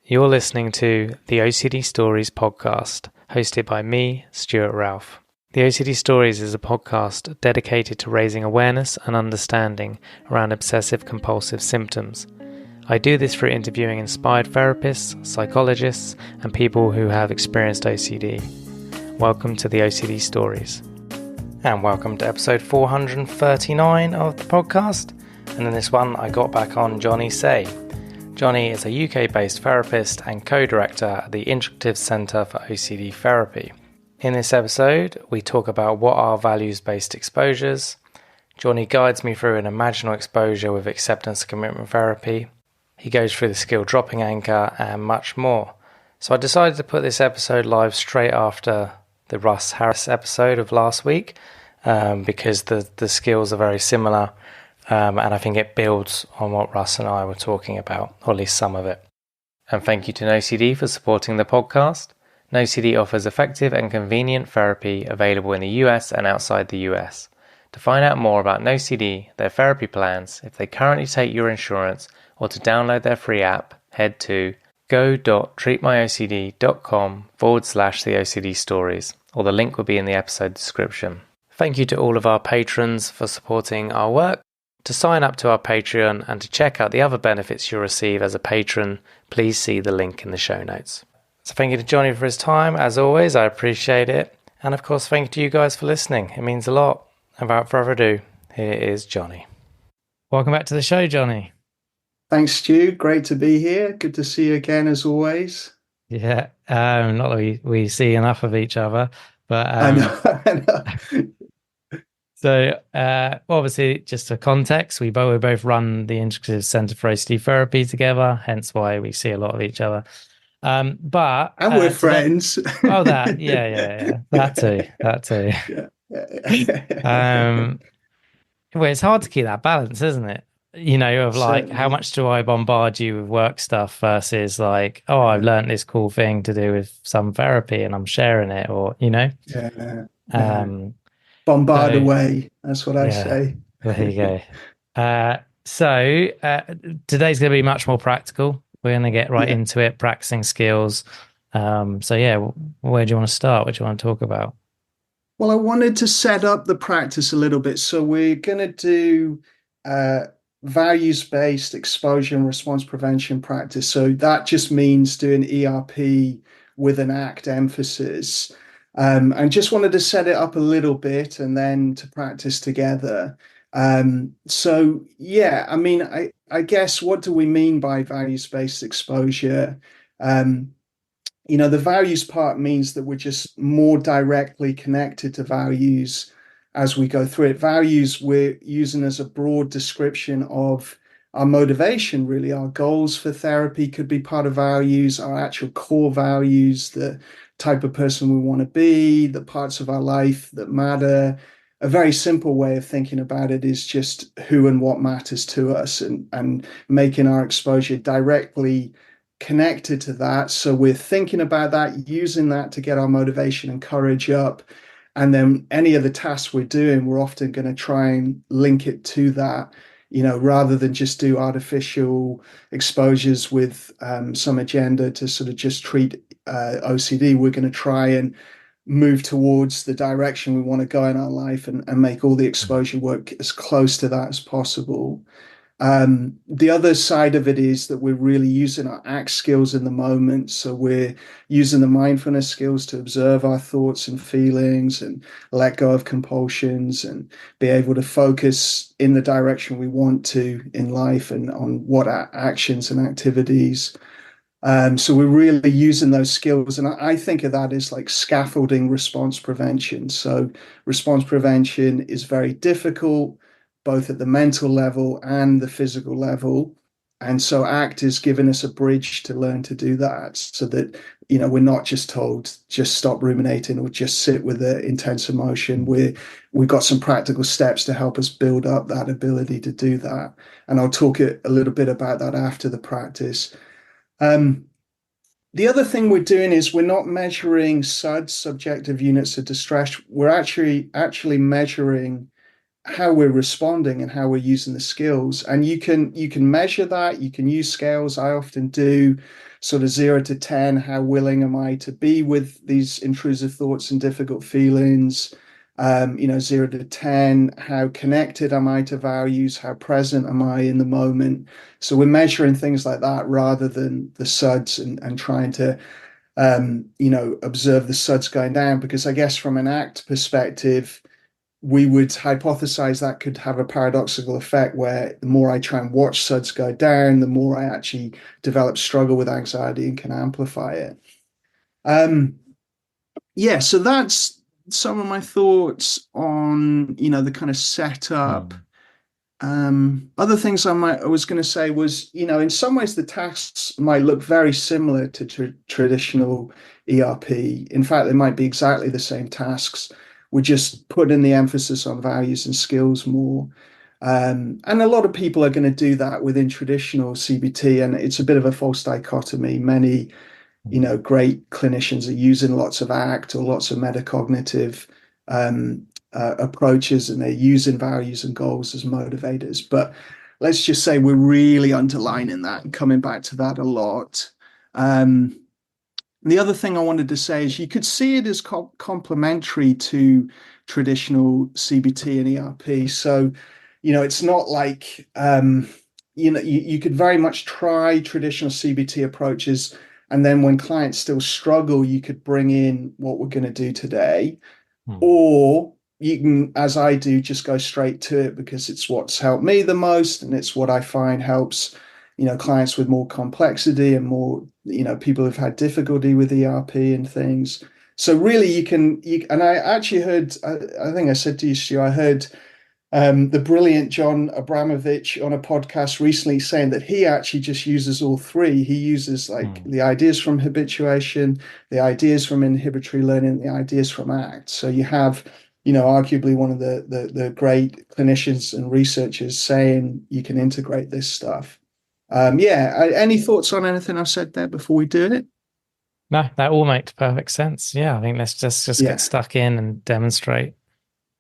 You're listening to the OCD Stories podcast, hosted by me, Stuart Ralph. The OCD Stories is a podcast dedicated to raising awareness and understanding around obsessive-compulsive symptoms. I do this through interviewing inspired therapists, psychologists, and people who have experienced OCD. Welcome to the OCD Stories. And welcome to episode 439 of the podcast. And in this one, I got back on Jonny Say. Jonny is a UK-based therapist and co-director at the Integrative Centre for OCD Therapy. In this episode, we talk about what are values-based exposures. Jonny guides me through an imaginal exposure with acceptance commitment therapy. He goes through the skill dropping anchor and much more. So I decided to put this episode live straight after the Russ Harris episode of last week because the skills are very similar. And I think it builds on what Russ and I were talking about, or at least some of it. And thank you to NoCD for supporting the podcast. NoCD offers effective and convenient therapy available in the US and outside the US. To find out more about NoCD, their therapy plans, if they currently take your insurance, or to download their free app, head to go.treatmyocd.com/the OCD stories, or the link will be in the episode description. Thank you to all of our patrons for supporting our work. To sign up to our Patreon and to check out the other benefits you'll receive as a patron, please see the link in the show notes. So thank you to Jonny for his time. As always, I appreciate it. And of course, thank you to you guys for listening. It means a lot. And without further ado, here is Jonny. Welcome back to the show, Jonny. Thanks, Stu. Great to be here. Good to see you again, as always. Yeah, not that we see enough of each other, but I know. So, obviously, just for context, we both run the Integrative Centre for OCD Therapy together, hence why we see a lot of each other. And we're friends. Yeah. That too. Yeah. Well, it's hard to keep that balance, isn't it? You know, of like, how much do I bombard you with work stuff versus like, oh, I've learned this cool thing to do with some therapy and I'm sharing it, or, you know? Bombard away. That's what I say. There you go. So today's going to be much more practical. We're going to get right into it, practicing skills. Where do you want to start? What do you want to talk about? Well, I wanted to set up the practice a little bit. So we're going to do values-based exposure and response prevention practice. So that just means doing ERP with an ACT emphasis. And just wanted to set it up a little bit and then to practice together. I guess what do we mean by values-based exposure? The values part means that we're just more directly connected to values as we go through it. Values we're using as a broad description of our motivation, really. Our goals for therapy could be part of values, our actual core values, the type of person we want to be, the parts of our life that matter. A very simple way of thinking about it is just who and what matters to us, and making our exposure directly connected to that. So we're thinking about that, using that to get our motivation and courage up. And then any of the tasks we're doing, we're often going to try and link it to that, rather than just do artificial exposures with some agenda to sort of just treat OCD. We're going to try and move towards the direction we want to go in our life and make all the exposure work as close to that as possible. The other side of it is that we're really using our ACT skills in the moment. So we're using the mindfulness skills to observe our thoughts and feelings and let go of compulsions and be able to focus in the direction we want to in life and on what our actions and activities. So we're really using those skills. And I think of that as like scaffolding response prevention. So response prevention is very difficult, both at the mental level and the physical level. And so ACT is giving us a bridge to learn to do that so that, we're not just told, just stop ruminating or just sit with the intense emotion. We've got some practical steps to help us build up that ability to do that. And I'll talk a little bit about that after the practice. The other thing we're doing is we're not measuring SUDs, subjective units of distress. We're actually measuring how we're responding and how we're using the skills. And you can measure that. You can use scales. I often do sort of 0 to 10. How willing am I to be with these intrusive thoughts and difficult feelings? 0 to 10. How connected am I to values? How present am I in the moment? So we're measuring things like that rather than the suds and trying to observe the suds going down, because I guess from an ACT perspective, we would hypothesize that could have a paradoxical effect where the more I try and watch suds go down, the more I actually develop struggle with anxiety and can amplify it. Yeah, so that's some of my thoughts on, the kind of setup. Mm. Other things I was going to say was, in some ways the tasks might look very similar to traditional ERP. In fact, they might be exactly the same tasks. We just put in the emphasis on values and skills more. And a lot of people are going to do that within traditional CBT, and it's a bit of a false dichotomy. Many Mm. great clinicians are using lots of ACT or lots of metacognitive approaches, and they're using values and goals as motivators. But let's just say we're really underlining that and coming back to that a lot. Um, the other thing I wanted to say is you could see it as complementary to traditional CBT and ERP. So, it's not like, you could very much try traditional CBT approaches. And then when clients still struggle, you could bring in what we're going to do today. Mm. Or you can, as I do, just go straight to it because it's what's helped me the most, and it's what I find helps, clients with more complexity and more, people who've had difficulty with ERP and things. So really, and I actually heard, I think I said to you, Stu, I heard the brilliant John Abramovich on a podcast recently saying that he actually just uses all three. He uses like Mm. the ideas from habituation, the ideas from inhibitory learning, the ideas from ACT. So you have, arguably one of the great clinicians and researchers saying you can integrate this stuff. Yeah. Any thoughts on anything I've said there before we do it? No, that all makes perfect sense. Yeah, I think let's just get Yeah. stuck in and demonstrate.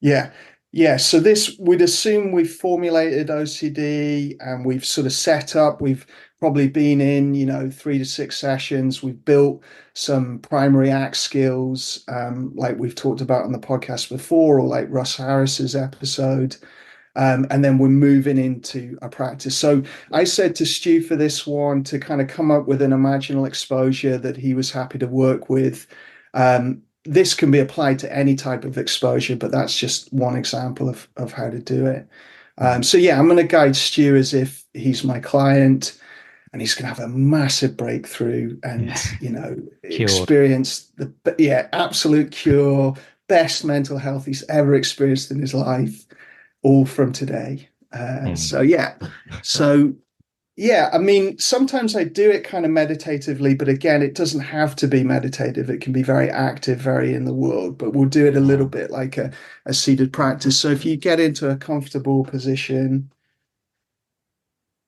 Yeah. Yeah. So this would assume we've formulated OCD and we've sort of set up, we've probably been in, 3 to 6 sessions. We've built some primary ACT skills, like we've talked about on the podcast before, or like Russ Harris's episode. And then we're moving into a practice. So I said to Stu for this one to kind of come up with an imaginal exposure that he was happy to work with. This can be applied to any type of exposure, but that's just one example of how to do it. Mm. So yeah, I'm going to guide Stu as if he's my client, and he's going to have a massive breakthrough Yeah. and Cured. experience the absolute cure, best mental health he's ever experienced in his life, all from today. Mm. So yeah, so yeah, I mean, sometimes I do it kind of meditatively, but again, it doesn't have to be meditative. It can be very active, very in the world, but we'll do it a little Mm. bit like a seated practice. So if you get into a comfortable position,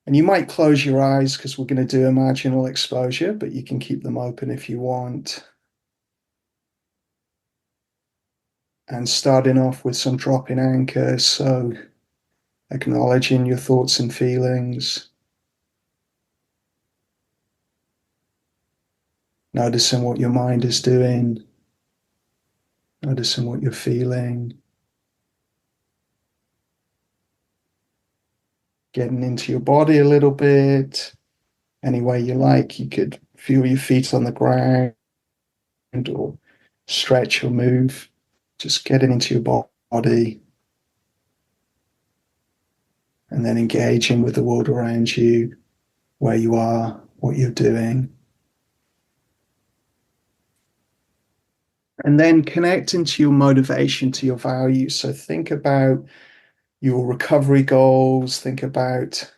and you might close your eyes because we're going to do a marginal exposure, but you can keep them open if you want. And starting off with some drop-in anchors, so acknowledging your thoughts and feelings, noticing what your mind is doing, noticing what you're feeling, getting into your body a little bit. Any way you like, you could feel your feet on the ground or stretch or move, just getting into your body and then engaging with the world around you, where you are, what you're doing. And then connecting to your motivation, to your values. So think about your recovery goals, think about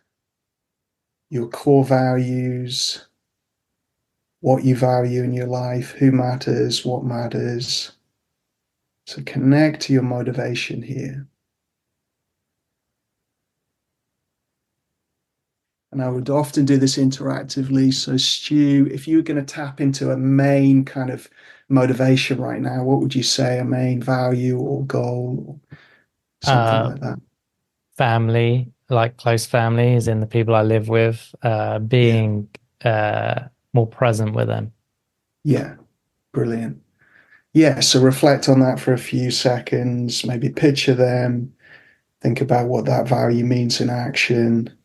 your core values, what you value in your life, who matters, what matters. So connect to your motivation here. And I would often do this interactively. So, Stu, if you were going to tap into a main kind of motivation right now, what would you say a main value or goal or something Uh, like that? family, like close family, as in the people I live with, Yeah. being more present with them. Yeah. Brilliant. Yeah. So reflect on that for a few seconds, maybe picture them, think about what that value means in action,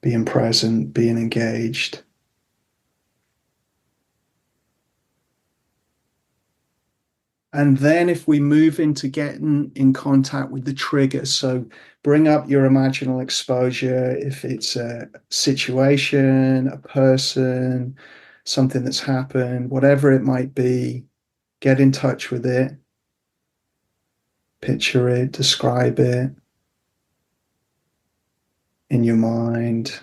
being present, being engaged. And then if we move into getting in contact with the trigger, so bring up your imaginal exposure. If it's a situation, a person, something that's happened, whatever it might be, get in touch with it, picture it, describe it in your mind.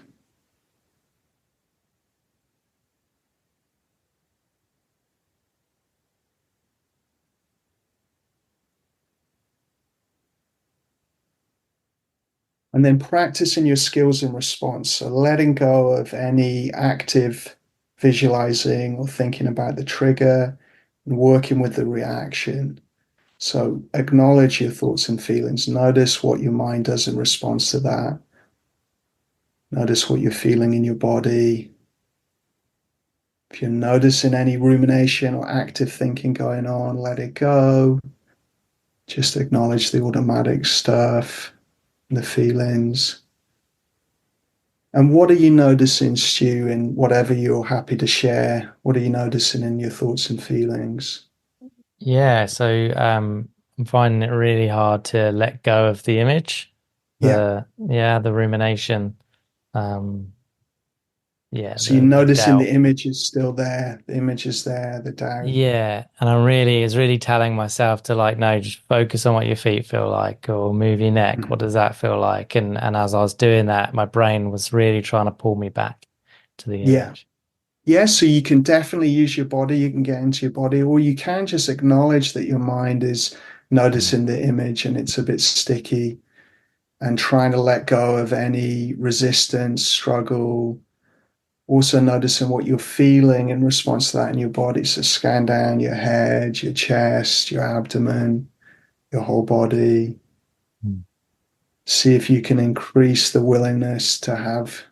And then practicing your skills in response. So letting go of any active visualizing or thinking about the trigger and working with the reaction. So acknowledge your thoughts and feelings. Notice what your mind does in response to that. Notice what you're feeling in your body. If you're noticing any rumination or active thinking going on, let it go. Just acknowledge the automatic stuff, the feelings. And what are you noticing, Stu, in whatever you're happy to share? What are you noticing in your thoughts and feelings? Yeah, so I'm finding it really hard to let go of the image, Yeah. the rumination, um, So you're the noticing the doubt. image is still there, the image is there, the doubt. Yeah, and it's really telling myself to like, no, just focus on what your feet feel like, or move your neck. What Mhm. does that feel like? And as I was doing that, my brain was really trying to pull me back to the Yeah. image. Yeah, so you can definitely use your body, you can get into your body, or you can just acknowledge that your mind is Mm. noticing the image and it's a bit sticky and trying to let go of any resistance, struggle. Also noticing what you're feeling in response to that in your body. So scan down your head, your chest, your abdomen, your whole body. Mm. See if you can increase the willingness to have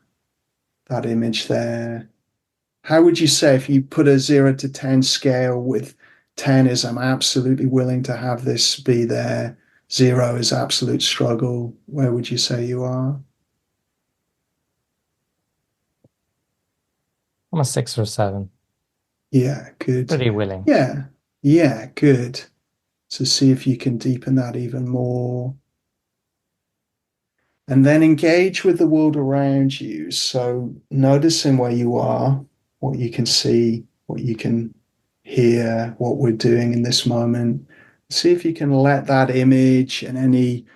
that image there. How would you say if you put a 0 to 10 scale with 10 is I'm absolutely willing to have this be there, 0 is absolute struggle, where would you say you are? I'm a 6 or 7, Yeah, good. pretty willing. Yeah, yeah, good. So see if you can deepen that even more. And then engage with the world around you. So noticing where you are, what you can see, what you can hear, what we're doing in this moment. See if you can let that image and any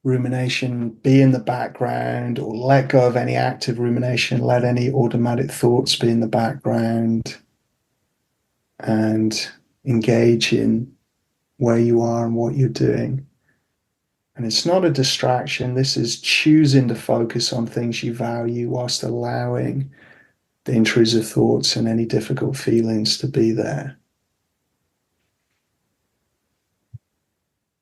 rumination be in the background, or let go of any active rumination, let any automatic thoughts be in the background, and engage in where you are and what you're doing. And it's not a distraction. This is choosing to focus on things you value whilst allowing the intrusive thoughts and any difficult feelings to be there.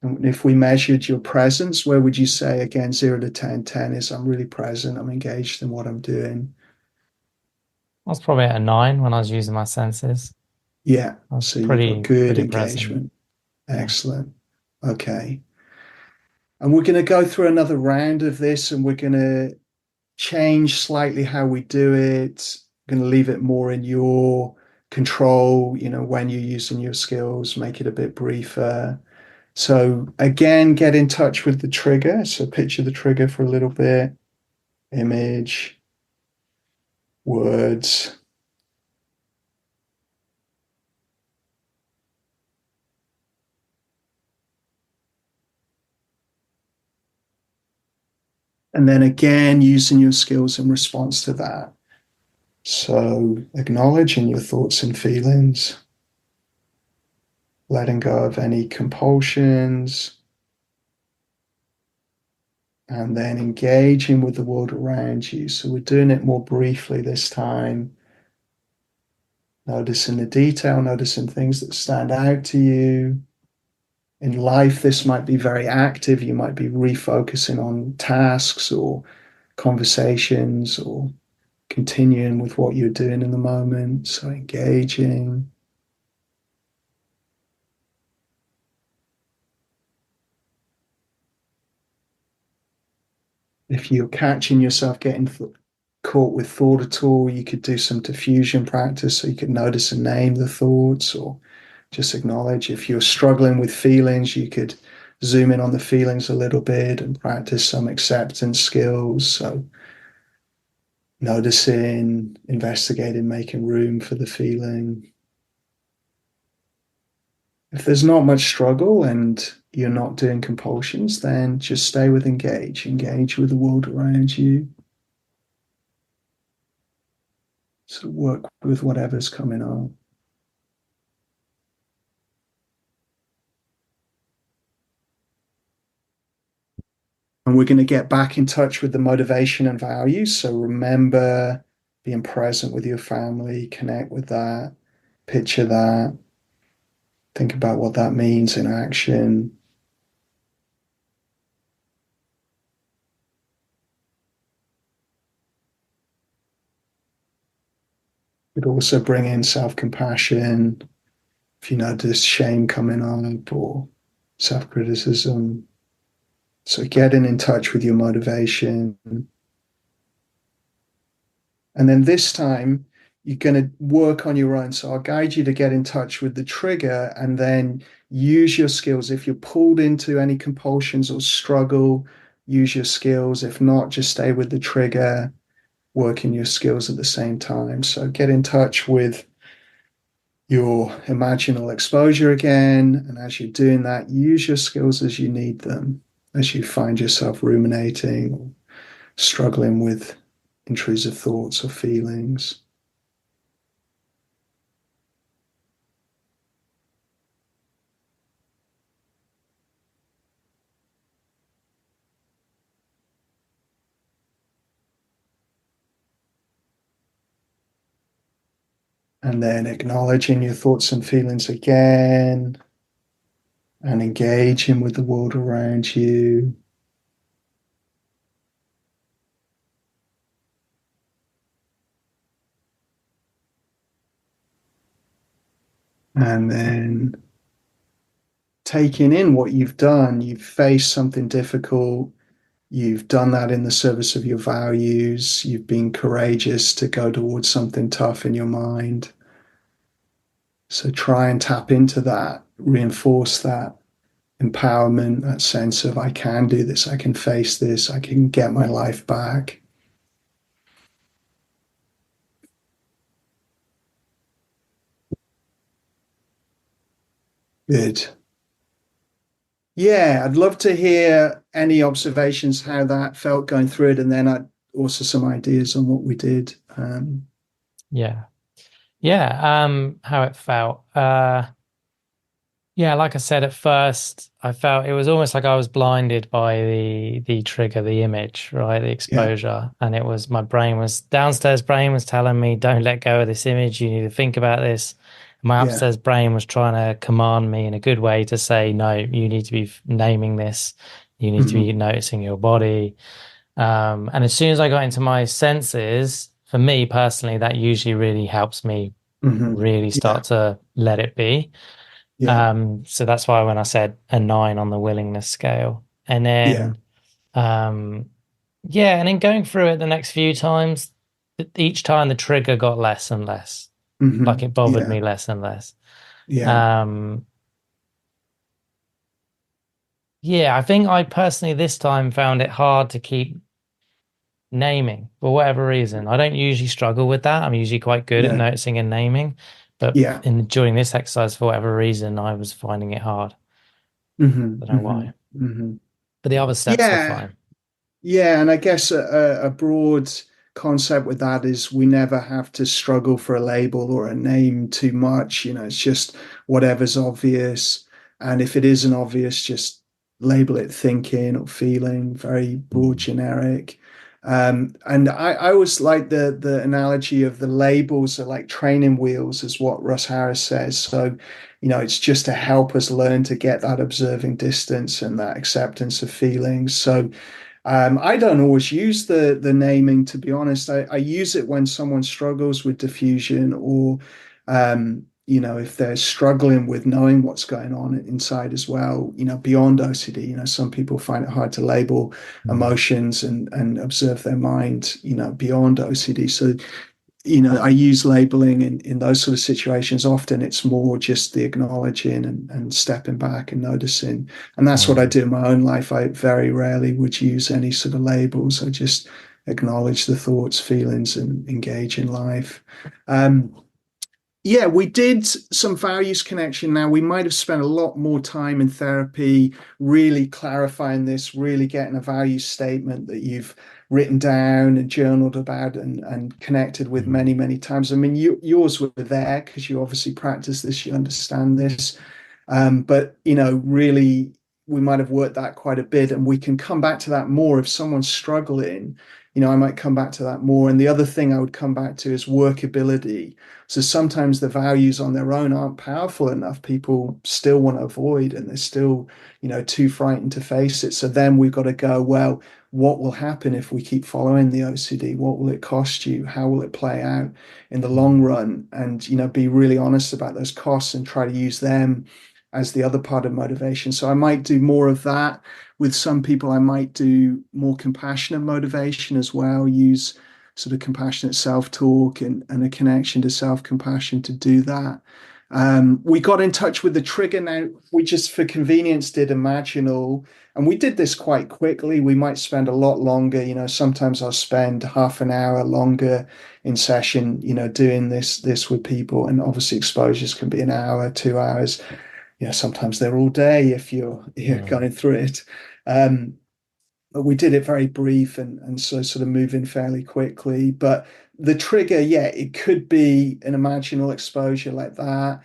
And if we measured your presence, where would you say again, 0 to 10? 10 is I'm really present, I'm engaged in what I'm doing. I was probably at a 9 when I was using my senses. Yeah. I was So you've got good pretty present. engagement. Yeah. Excellent. Okay. And we're going to go through another round of this and we're going to change slightly how we do it. I'm going to leave it more in your control, when you're using your skills, make it a bit briefer. So again, get in touch with the trigger. So picture the trigger for a little bit, image, words. And then again, using your skills in response to that. So acknowledging your thoughts and feelings, letting go of any compulsions, and then engaging with the world around you. So we're doing it more briefly this time, noticing the detail, noticing things that stand out to you, In life, this might be very active. You might be refocusing on tasks or conversations or continuing with what you're doing in the moment. So engaging. If you're catching yourself getting caught with thought at all, you could do some diffusion practice. So you could notice and name the thoughts or just acknowledge. If you're struggling with feelings, you could zoom in on the feelings a little bit and practice some acceptance skills. So noticing, investigating, making room for the feeling. If there's not much struggle and you're not doing compulsions, then just stay with engage. Engage with the world around you. So work with whatever's coming on. And we're going to get back in touch with the motivation and values. So remember being present with your family, connect with that, picture that, think about what that means in action. But also bring in self compassion. If you notice shame coming up or self criticism. So getting in touch with your motivation. And then this time, you're going to work on your own. So I'll guide you to get in touch with the trigger and then use your skills. If you're pulled into any compulsions or struggle, use your skills. If not, just stay with the trigger, working your skills at the same time. So get in touch with your imaginal exposure again. And as you're doing that, use your skills as you need them, as you find yourself ruminating or struggling with intrusive thoughts or feelings. And then acknowledging your thoughts and feelings again and engaging with the world around you. And then taking in what you've done. You've faced something difficult. You've done that in the service of your values. You've been courageous to go towards something tough in your mind. So try and tap into that, reinforce that empowerment, that sense of I can do this, I can face this, I can get my life back. Good. Yeah, I'd love to hear any observations, how that felt going through it, and then I'd also some ideas on what we did. Yeah. Yeah. How it felt. Yeah, like I said at first, I felt it was almost like I was blinded by the trigger, the image, right? The Yeah, exposure. And it was my brain was downstairs brain was telling me, don't let go of this image. You need to think about this. My yeah, upstairs brain was trying to command me in a good way to say, no, you need to be naming this. You need to be hmm noticing your body. And as soon as I got into my senses, for me personally, that usually really helps me hmm really yeah, start to let it be. yeah, So that's why when I said a 9 on the willingness scale, and yeah, then um, yeah, and then going through it the next few times, each time the trigger got less and less, like it bothered yeah, me less and less. yeah, Um, yeah, I think I personally this time found it hard to keep naming for whatever reason. I don't usually struggle with that. I'm usually quite good at yeah, noticing and naming, but yeah. during this exercise, for whatever reason, I was finding it hard. I don't know why, but the other steps were Yeah, fine. yeah, and I guess a broad concept with that is we never have to struggle for a label or a name too much. It's just whatever's obvious. And if it isn't obvious, just label it thinking or feeling, very broad, generic. And I always like the analogy of the labels are like training wheels, is what Russ Harris says. So, it's just to help us learn to get that observing distance and that acceptance of feelings. So, I don't always use the naming, to be honest. I use it when someone struggles with diffusion, or if they're struggling with knowing what's going on inside as well, beyond OCD. Some people find it hard to label Mm. emotions and observe their mind, beyond OCD. So, I use labeling in those sort of situations. Often it's more just the acknowledging and stepping back and noticing. And that's what I Mm. do in my own life. I very rarely would use any sort of labels. I just acknowledge the thoughts, feelings, and engage in life. Um, yeah, we did some values connection. Now, we might have spent a lot more time in therapy really clarifying this, really getting a value statement that you've written down and journaled about and connected with Mm. many, many times. I mean, yours were there because you obviously practice this, you understand this. But, really, we might have worked that quite a bit, and we can come back to that more if someone's struggling. I might come back to that more. And the other thing I would come back to is workability. So sometimes the values on their own aren't powerful enough. People still want to avoid, and they're still, too frightened to face it. So then we've got to go, well, what will happen if we keep following the OCD? What will it cost you? How will it play out in the long run? And, be really honest about those costs and try to use them as the other part of motivation. So I might do more of that. With some people, I might do more compassionate motivation as well, use sort of compassionate self-talk and a connection to self-compassion to do that. We got in touch with the trigger. Now, we just, for convenience, did imaginal, and we did this quite quickly. We might spend a lot longer. Sometimes I'll spend half an hour longer in session, doing this with people. And obviously exposures can be an hour, 2 hours. Sometimes they're all day if you're Mm. going through it. Um, but we did it very brief and so sort of moving fairly quickly. But the trigger, yeah, it could be an imaginal exposure like that,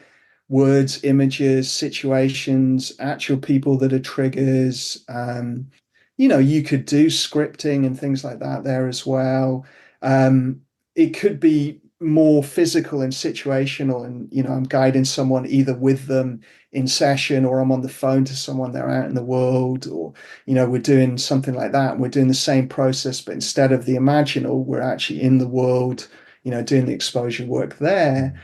words, images, situations, actual people that are triggers. You could do scripting and things like that there as well. It could be more physical and situational, and I'm guiding someone either with them in session, or I'm on the phone to someone, they're out in the world, or we're doing something like that, and we're doing the same process, but instead of the imaginal, we're actually in the world, doing the exposure work there. Mm.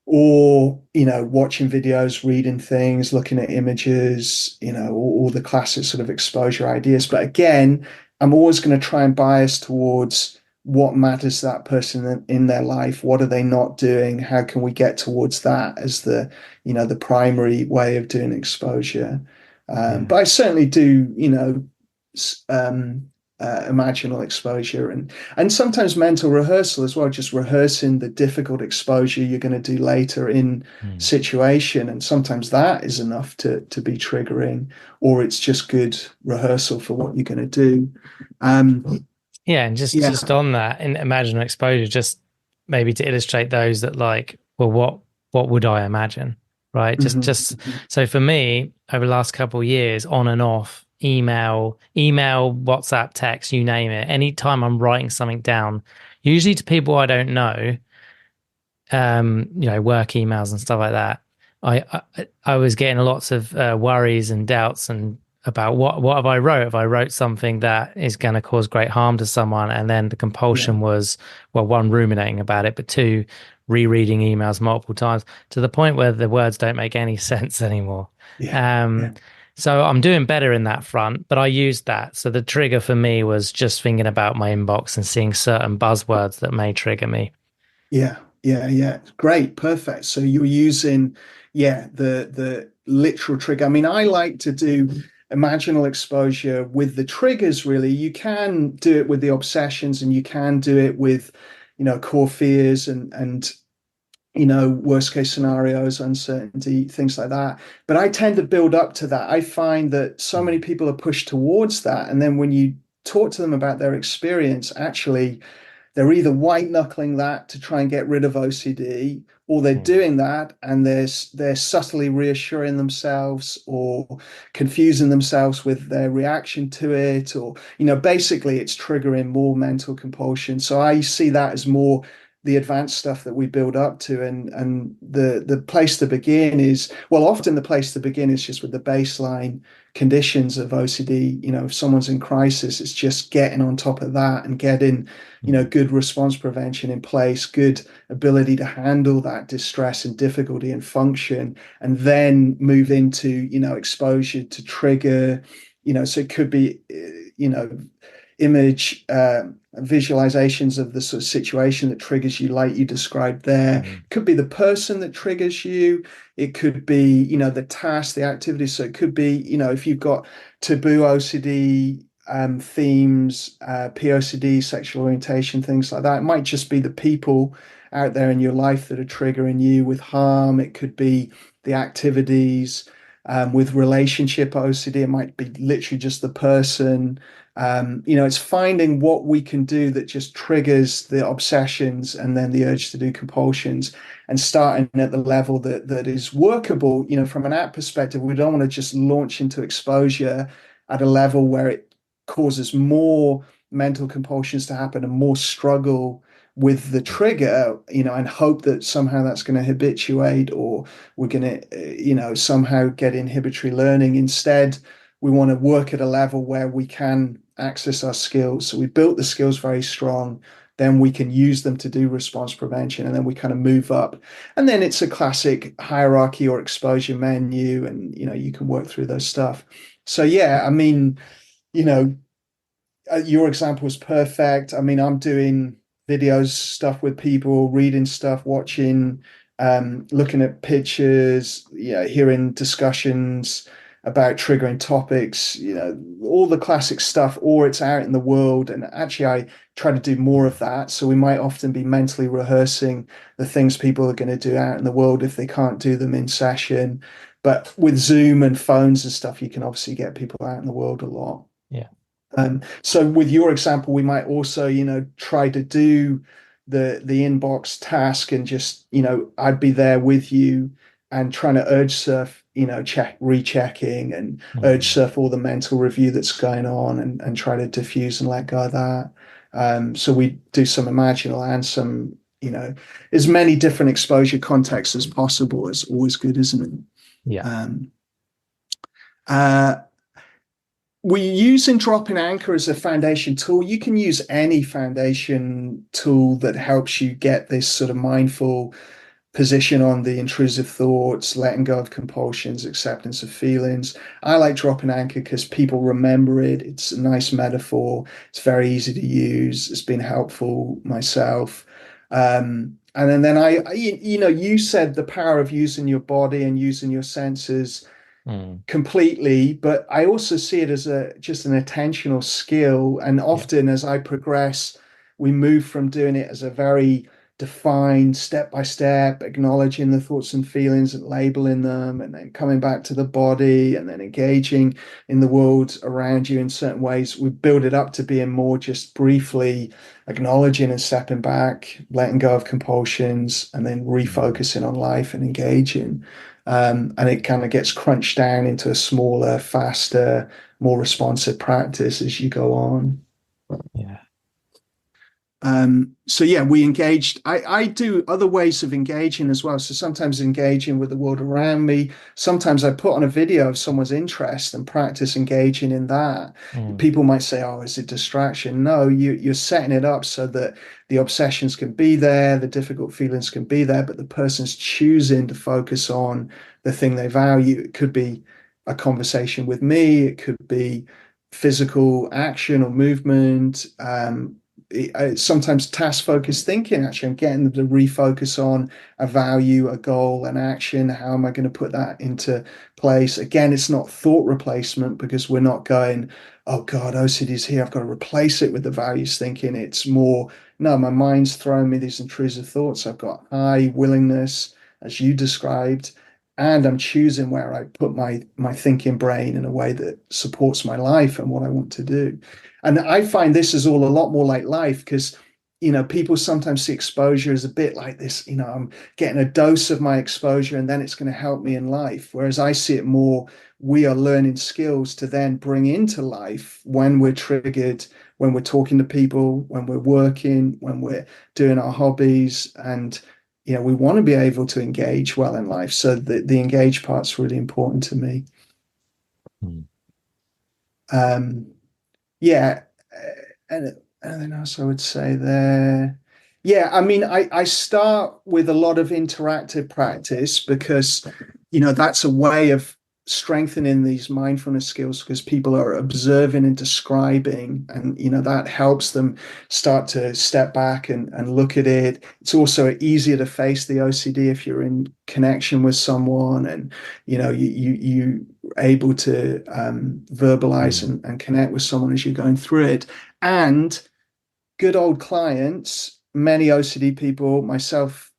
Or watching videos, reading things, looking at images, all the classic sort of exposure ideas. But again, I'm always going to try and bias towards what matters to that person in their life. What are they not doing? How can we get towards that as the primary way of doing exposure? Yeah. But I certainly do, um, imaginal exposure and sometimes mental rehearsal as well, just rehearsing the difficult exposure you're going to do later in Mm. situation. And sometimes that is enough to be triggering, or it's just good rehearsal for what you're going to do. Yeah, and just Yeah. just on that, in imaginal exposure, just maybe to illustrate those that like, well, what would I imagine, right? Just Mm-hmm. so for me, over the last couple of years, on and off, email, WhatsApp, text, you name it. Anytime I'm writing something down, usually to people I don't know, work emails and stuff like that. I was getting lots of worries and doubts and about what have I wrote? If I wrote something that is going to cause great harm to someone, and then the Yeah. compulsion was, well, one, ruminating about it, but two, rereading emails multiple times to the point where the words don't make any sense anymore. Yeah. Um, Yeah. so I'm doing better in that front, but I used that. So the trigger for me was just thinking about my inbox and seeing certain buzzwords that may trigger me. Yeah, yeah, yeah. Great, perfect. So you're using, yeah, the literal trigger. I mean, I like to do imaginal exposure with the triggers, really. You can do it with the obsessions, and you can do it with, core fears and worst case scenarios, uncertainty, things like that. But I tend to build up to that. I find that so many Mm. people are pushed towards that. And then when you talk to them about their experience, actually they're either white knuckling that to try and get rid of OCD, or they're Mm. doing that and they're subtly reassuring themselves or confusing themselves with their reaction to it, or basically it's triggering more mental compulsion. So I see that as more the advanced stuff that we build up to, and the place to begin is, well, often the place to begin is just with the baseline conditions of OCD. If someone's in crisis, it's just getting on top of that and getting Mm. good response prevention in place, good ability to handle that distress and difficulty and function, and then move into exposure to trigger. So it could be image visualizations of the sort of situation that triggers you, like you described there. Mm. It could be the person that triggers you. It could be the task, the activity. So it could be if you've got taboo OCD themes, POCD, sexual orientation, things like that. It might just be the people out there in your life that are triggering you with harm. It could be the activities. With relationship OCD, it might be literally just the person. It's finding what we can do that just triggers the obsessions and then the urge to do compulsions, and starting at the level that is workable. From an app perspective, we don't want to just launch into exposure at a level where it causes more mental compulsions to happen and more struggle with the trigger, and hope that somehow that's going to habituate, or we're going to, somehow get inhibitory learning. Instead, we want to work at a level where we can access our skills. So we built the skills very strong. Then we can use them to do response prevention, and then we kind of move up. And then it's a classic hierarchy or exposure menu, and you can work through those stuff. So yeah, I mean, you know, your example was perfect. I mean, I'm doing videos, stuff with people, reading stuff, watching, looking at pictures, hearing discussions about triggering topics, all the classic stuff, or it's out in the world. And actually, I try to do more of that. So we might often be mentally rehearsing the things people are going to do out in the world if they can't do them in session. But with Zoom and phones and stuff, you can obviously get people out in the world a lot. Yeah. So with your example, we might also, try to do the inbox task, and just, I'd be there with you and trying to urge surf, rechecking and urge Mm. surf all the mental review that's going on, and try to diffuse and let go of that. So we do some imaginal and some, as many different exposure contexts as possible is always good, isn't it? Yeah. Um, uh, we're using Drop-in Anchor as a foundation tool. You can use any foundation tool that helps you get this sort of mindful position on the intrusive thoughts, letting go of compulsions, acceptance of feelings. I like Drop-in Anchor because people remember it. It's a nice metaphor. It's very easy to use. It's been helpful myself. And then you said the power of using your body and using your senses Mm. completely, but I also see it as just an attentional skill. And Yeah. often as I progress, we move from doing it as a very defined step by step, acknowledging the thoughts and feelings and labeling them, and then coming back to the body, and then engaging in the world around you in certain ways. We build it up to being more just briefly acknowledging and stepping back, letting go of compulsions, and then Mm. refocusing on life and engaging. And it kind of gets crunched down into a smaller, faster, more responsive practice as you go on. Yeah. So yeah, we engaged. I do other ways of engaging as well. So sometimes engaging with the world around me. Sometimes I put on a video of someone's interest and practice engaging in that. Mm. People might say, "Oh, is it distraction?" No, you're setting it up so that the obsessions can be there, the difficult feelings can be there, but the person's choosing to focus on the thing they value. It could be a conversation with me. It could be physical action or movement. Sometimes task focused thinking. Actually, I'm getting them to refocus on a value, a goal, an action. How am I going to put that into place? Again, it's not thought replacement, because we're not going, oh God, OCD is here, I've got to replace it with the values thinking. It's more, no, my mind's throwing me these intrusive thoughts. I've got high willingness, as you described, and I'm choosing where I put my thinking brain in a way that supports my life and what I want to do. And I find this is all a lot more like life, because people sometimes see exposure as a bit like this, I'm getting a dose of my exposure and then it's going to help me in life. Whereas I see it more, we are learning skills to then bring into life when we're triggered, when we're talking to people, when we're working, when we're doing our hobbies. And, we want to be able to engage well in life. So the engage part's really important to me. Mm. Um, yeah. And anything else I would say there? Yeah, I mean, I start with a lot of interactive practice because, that's a way of strengthening these mindfulness skills because people are observing and describing, and, that helps them start to step back and look at it. It's also easier to face the OCD if you're in connection with someone and, you able to verbalize Mm. and connect with someone as you're going through it. And good old clients, many OCD people, myself,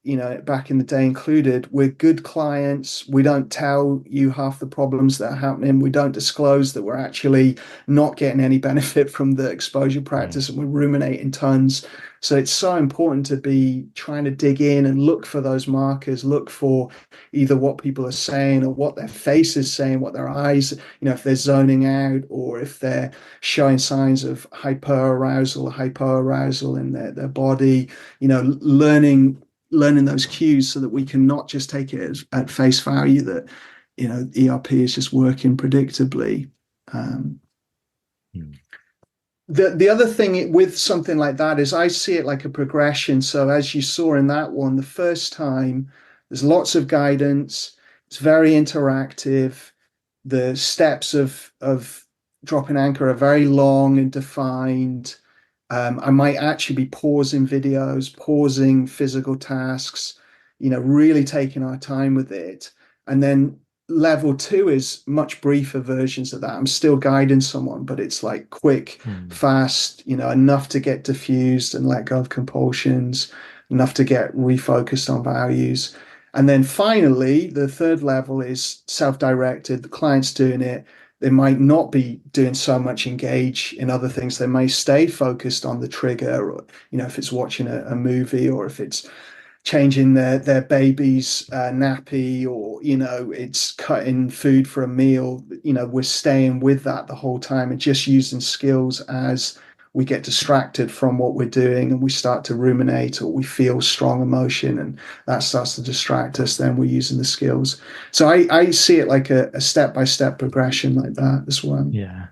back in the day included, we're good clients. We don't tell you half the problems that are happening. We don't disclose that we're actually not getting any benefit from the exposure Mm. practice and we're ruminating tons. So it's so important to be trying to dig in and look for those markers, look for either what people are saying or what their face is saying, what their eyes, if they're zoning out or if they're showing signs of hyperarousal or hypoarousal in their body, learning those cues so that we can not just take it at face value that, ERP is just working predictably. Um, Mm. the other thing with something like that is I see it like a progression. So as you saw in that one, the first time, there's lots of guidance. It's very interactive. The steps of dropping anchor are very long and defined. I might actually be pausing videos, pausing physical tasks, really taking our time with it. And then level two is much briefer versions of that. I'm still guiding someone, but it's like quick, Mm. fast, enough to get diffused and let go of compulsions, enough to get refocused on values. And then finally, the third level is self-directed. The client's doing it. They might not be doing so much engage in other things. They may stay focused on the trigger, or if it's watching a movie, or if it's changing their baby's nappy, or it's cutting food for a meal. We're staying with that the whole time and just using skills as we get distracted from what we're doing and we start to ruminate or we feel strong emotion and that starts to distract us, then we're using the skills. So I see it like a step-by-step progression like that as well. Yeah.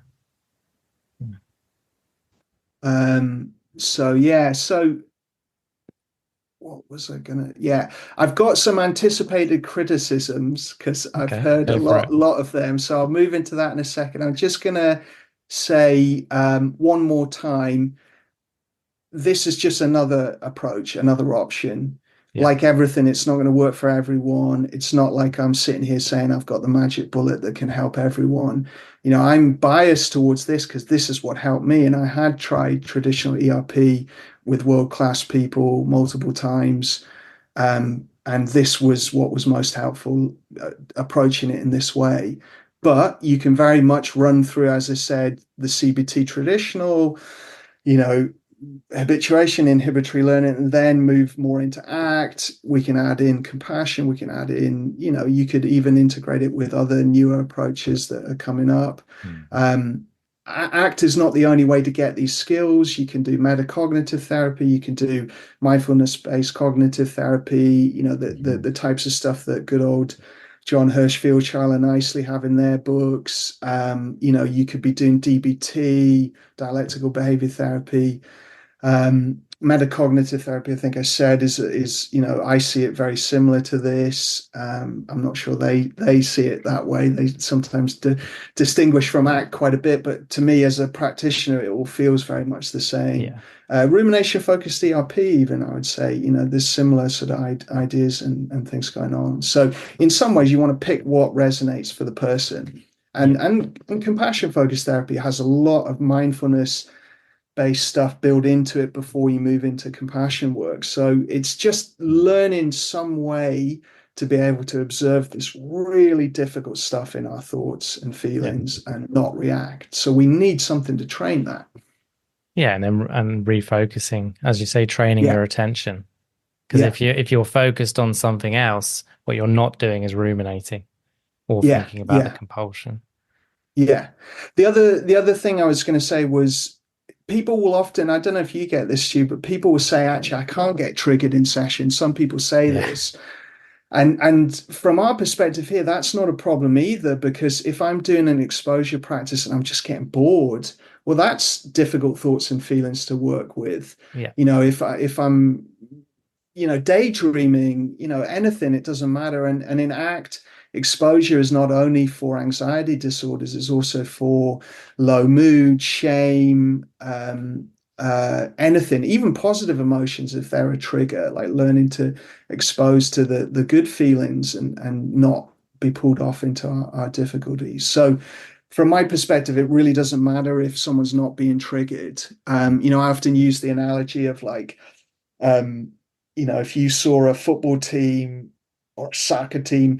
So yeah, so what was I gonna? Yeah, I've got some anticipated criticisms because I've Okay, heard a go for it. lot of them. So I'll move into that in a second. I'm just gonna say one more time, this is just another approach, another option. Yeah. Like everything, it's not going to work for everyone. It's not like I'm sitting here saying I've got the magic bullet that can help everyone. I'm biased towards this because this is what helped me. And I had tried traditional ERP with world-class people multiple times. And this was what was most helpful, approaching it in this way. But you can very much run through, as I said, the CBT traditional, you know, habituation, inhibitory learning, and then move more into ACT. We can add in compassion. We can add in, you could even integrate it with other newer approaches that are coming up. Mm. ACT is not the only way to get these skills. You can do metacognitive therapy. You can do mindfulness-based cognitive therapy. The types of stuff that good old John Hirschfield, Charla Nicely have in their books. You could be doing DBT, dialectical behavior therapy. Metacognitive therapy, I think I said, is I see it very similar to this. I'm not sure they see it that way. They sometimes distinguish from ACT quite a bit, but to me, as a practitioner, it all feels very much the same. Yeah. Rumination focused ERP, even I would say, there's similar sort of ideas and things going on. So in some ways, you want to pick what resonates for the person. And compassion focused therapy has a lot of mindfulness based stuff built into it before you move into compassion work. So it's just learning some way to be able to observe this really difficult stuff in our thoughts and Yeah. feelings and not react. So we need something to train that. Yeah, and refocusing, as you say, training Yeah, your attention. Because yeah, if you're focused on something else, what you're not doing is ruminating or yeah, thinking about the yeah, compulsion. yeah. The other thing I was going to say was people will often, I don't know if you get this, Stu, but people will say, actually, I can't get triggered in session. Some people say Yeah. this. And from our perspective here, that's not a problem either, because if I'm doing an exposure practice and I'm just getting bored, well, that's difficult thoughts and feelings to work with. Yeah. If I'm daydreaming, anything, it doesn't matter. And in ACT, exposure is not only for anxiety disorders, it's also for low mood, shame, anything, even positive emotions if they're a trigger, like learning to expose to the good feelings and not be pulled off into our difficulties. So from my perspective, it really doesn't matter if someone's not being triggered. I often use the analogy of like, um, if you saw a football team or a soccer team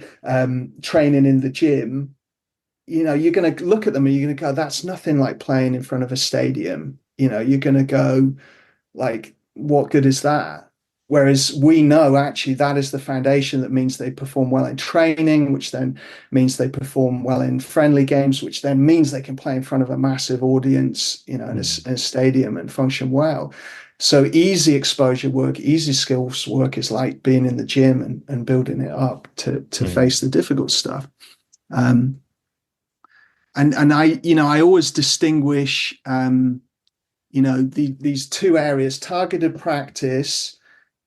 training in the gym, you're going to look at them and you're going to go, that's nothing like playing in front of a stadium. You're going to go, like, what good is that? Whereas we know actually that is the foundation that means they perform well in training, which then means they perform well in friendly games, which then means they can play in front of a massive audience, in Mm. a stadium and function well. So easy exposure work, easy skills work is like being in the gym and building it up to Mm. face the difficult stuff. Um, and I always distinguish these two areas: targeted practice,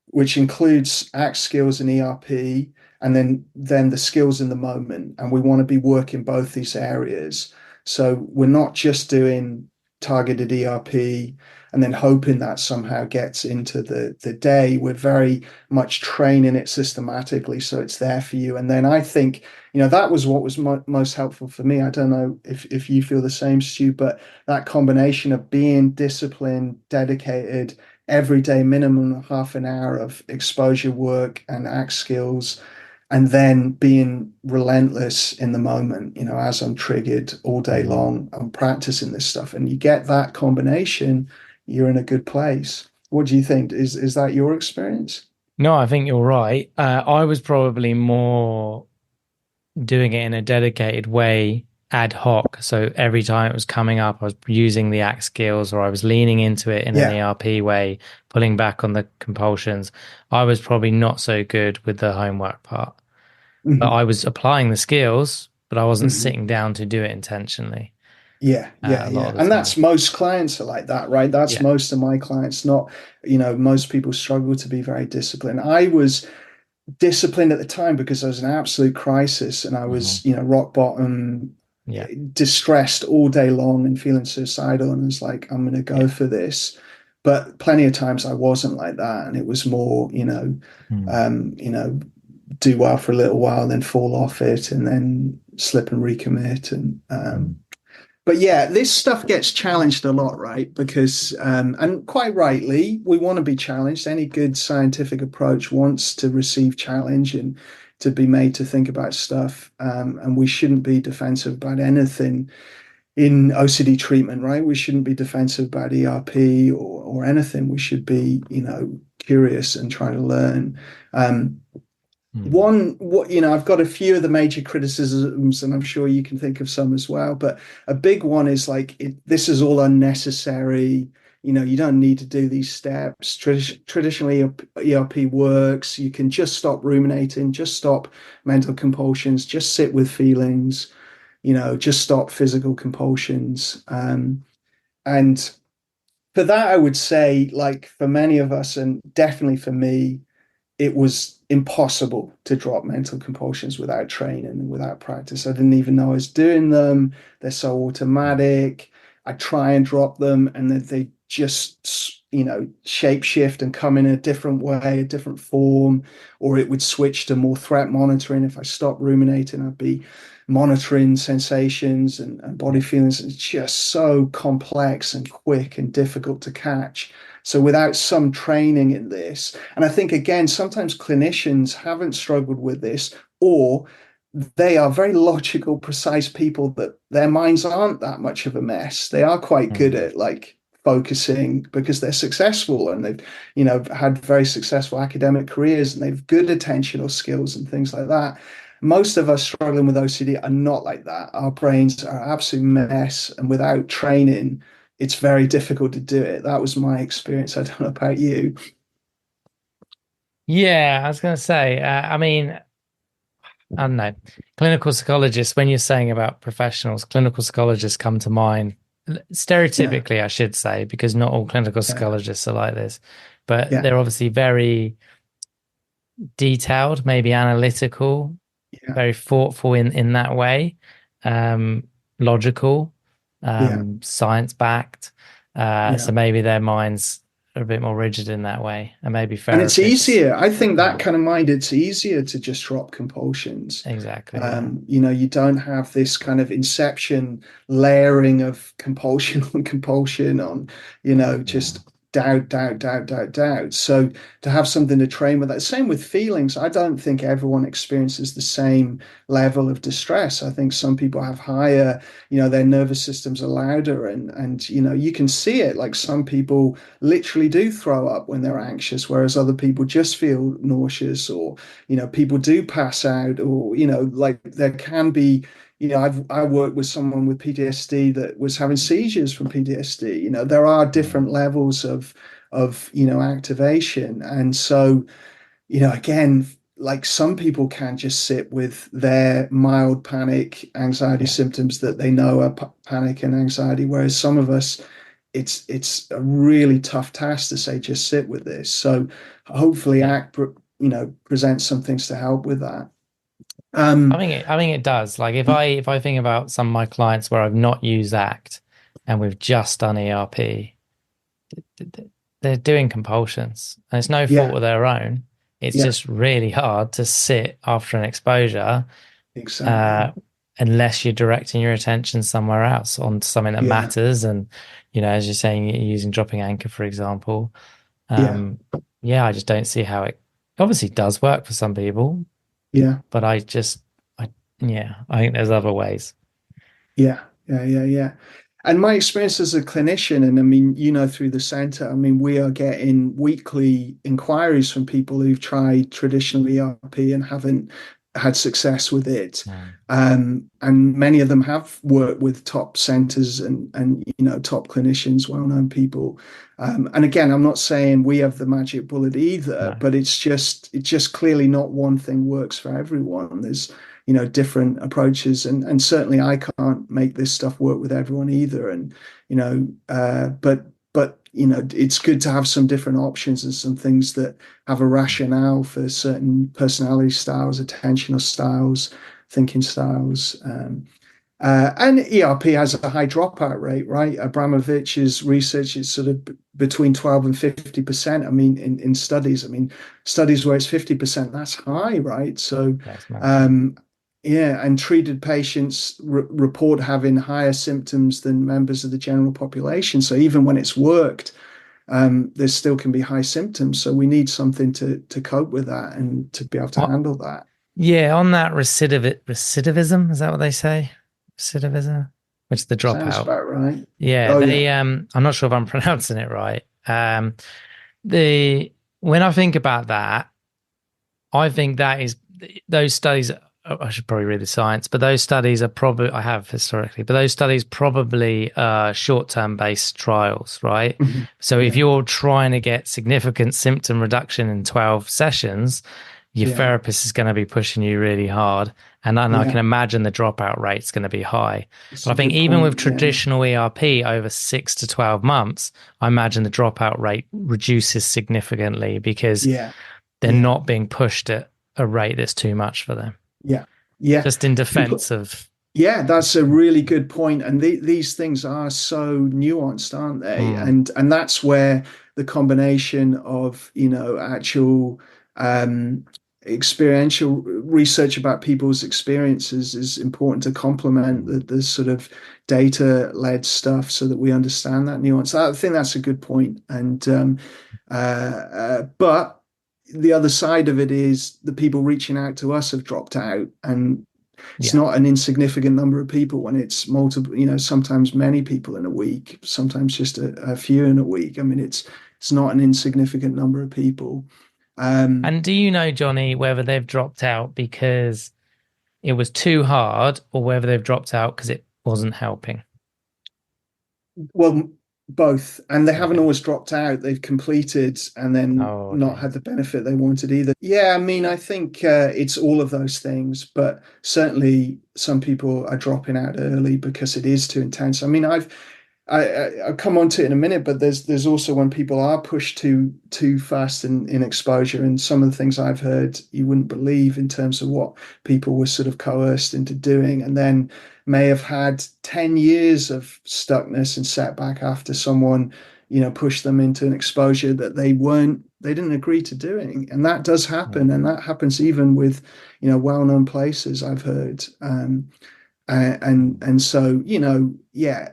which includes ACT skills and ERP, and then the skills in the moment. And we want to be working both these areas. So we're not just doing targeted ERP and then hoping that somehow gets into the day. We're very much training it systematically so it's there for you. And then I think, that was what was most helpful for me. I don't know if you feel the same, Stu, but that combination of being disciplined, dedicated, every day minimum half an hour of exposure work and ACT skills, and then being relentless in the moment, as I'm triggered all day Mm. long, I'm practicing this stuff. And you get that combination, you're in a good place. What do you think? Is that your experience? No, I think you're right. I was probably more doing it in a dedicated way, ad hoc. So every time it was coming up, I was using the ACT skills or I was leaning into it in an Yeah. ERP way, pulling back on the compulsions. I was probably not so good with the homework part, but Hmm. I was applying the skills, but I wasn't Hmm. sitting down to do it intentionally Yeah, yeah, a lot yeah. of the And time. that's most clients are like that, right? That's Yeah. most of my clients, not, most people struggle to be very disciplined. I was disciplined at the time because I was in an absolute crisis and I Hmm. was, rock bottom, Yeah. distressed all day long and feeling suicidal. And I was like, I'm going to go Yeah. for this. But plenty of times I wasn't like that. And it was more, Mm. um, you know, do well for a little while, then fall off it and then slip and recommit. Mm. But yeah, this stuff gets challenged a lot, right? Because, and quite rightly, we want to be challenged. Any good scientific approach wants to receive challenge and to be made to think about stuff. And we shouldn't be defensive about anything in OCD treatment, right? We shouldn't be defensive about ERP or anything. We should be, curious and trying to learn. Um, Mm. one, I've got a few of the major criticisms, and I'm sure you can think of some as well. But a big one is like, this is all unnecessary. You don't need to do these steps. Traditionally, ERP works. You can just stop ruminating, just stop mental compulsions, just sit with feelings. Just stop physical compulsions. And for that, I would say, like for many of us, and definitely for me, it was impossible to drop mental compulsions without training and without practice. I didn't even know I was doing them. They're so automatic. I try and drop them and then they just, shape shift and come in a different way, a different form, or it would switch to more threat monitoring. If I stopped ruminating, I'd be monitoring sensations and body Yeah. feelings. It's just so complex and quick and difficult to catch. So without some training in this, and I think again, sometimes clinicians haven't struggled with this, or they are very logical, precise people that their minds aren't that much of a mess. They are quite good Mm. at like focusing because they're successful and they've, had very successful academic careers and they've good attentional skills and things like that. Most of us struggling with OCD are not like that. Our brains are an absolute mess, and without training, it's very difficult to do it. That was my experience. I don't know about you. Yeah, I was going to say, I mean, I don't know. Clinical psychologists, when you're saying about professionals, clinical psychologists come to mind. Yeah, Stereotypically, I should say, because not all clinical yeah, psychologists are like this, but yeah, they're obviously very detailed, maybe analytical, yeah, very thoughtful in that way, logical, yeah, science backed. yeah. So maybe their minds are a bit more rigid in that way, and maybe And it's therapists. easier. I think Yeah, that kind of mind, it's easier to just drop compulsions. exactly. Yeah. You don't have this kind of inception layering of compulsion on compulsion on, just doubt, doubt, doubt, doubt, doubt. So to have something to train with that, same with feelings. I don't think everyone experiences the same level of distress. I think some people have higher, their nervous systems are louder and you can see it. Like some people literally do throw up when they're anxious, whereas other people just feel nauseous, or people do pass out, or like there can be. I worked with someone with PTSD that was having seizures from PTSD. There are different levels of activation, and so again, like some people can just sit with their mild panic anxiety Yeah. symptoms that they know are panic and anxiety, whereas some of us, it's a really tough task to say just sit with this. So hopefully Yeah. ACT presents some things to help with that. I um think it does. Like if I think about some of my clients where I've not used ACT and we've just done ERP, they're doing compulsions. And it's no fault yeah, of their own. It's yeah, just really hard to sit after an exposure, exactly, uh, unless you're directing your attention somewhere else on something that yeah, matters. And, as you're saying, you're using dropping anchor, for example. yeah, Um, yeah, I just don't see how it obviously does work for some people, yeah, but I, yeah, I think there's other ways. yeah, yeah. And my experience as a clinician, and I mean, through the center, I mean, we are getting weekly inquiries from people who've tried traditional ERP and haven't had success with it. Mm, And many of them have worked with top centers and top clinicians, well-known people. And again, I'm not saying we have the magic bullet either, no. but it's just clearly not one thing works for everyone. There's different approaches, and certainly I can't make this stuff work with everyone either. And but it's good to have some different options and some things that have a rationale for certain personality styles, attentional styles, thinking styles. And ERP has a high dropout rate, right? Abramovich's research is sort of between 12 and 50%. I mean, in studies, I mean, studies where it's 50%, that's high, right? So, That's massive. um, yeah, and treated patients report having higher symptoms than members of the general population. So even when it's worked, there still can be high symptoms. So we need something to cope with that and to be able to Oh, handle that. yeah, on that recidivism, is that what they say? Recidivism, which is the Sounds dropout. about right. Yeah, Oh yeah. I'm not sure if I'm pronouncing it right. The when I think about that, I think that is those studies. I should probably read the science, but those studies are probably I have historically, but those studies probably short-term based trials, right? Mhm. So if Yeah. you're trying to get significant symptom reduction in 12 sessions, your Yeah. therapist is going to be pushing you really hard, and then I can Yeah. imagine the dropout rate's going to be high. It's But I a think good even with point. Yeah. traditional ERP over 6 to 12 months, I imagine the dropout rate reduces significantly because Yeah. they're Yeah. not being pushed at a rate that's too much for them. Yeah. Yeah. Just in Compl- defense of, Yeah, that's a really good point. And these things are so nuanced, aren't they? mm, And that's where the combination of, actual um, experiential research about people's experiences is important to complement the sort of data-led stuff so that we understand that nuance. I think that's a good point. And but the other side of it is the people reaching out to us have dropped out, and it's Yeah. not an insignificant number of people when it's multiple, sometimes many people in a week, sometimes just a few in a week. I mean, it's not an insignificant number of people. Um, And do you know, Johnny, whether they've dropped out because it was too hard or whether they've dropped out because it wasn't helping? well, both, and they haven't Okay. always dropped out. They've completed and then Oh, not okay. had the benefit they wanted either. Yeah, I mean, I think it's all of those things, but certainly some people are dropping out early because it is too intense. I mean, I'll come on to it in a minute, but there's also when people are pushed too fast in exposure, and some of the things I've heard you wouldn't believe in terms of what people were sort of coerced into doing, and then may have had 10 years of stuckness and setback after someone, pushed them into an exposure that they didn't agree to doing. And that does Yeah. happen, and that happens even with, well-known places I've heard. And so, yeah,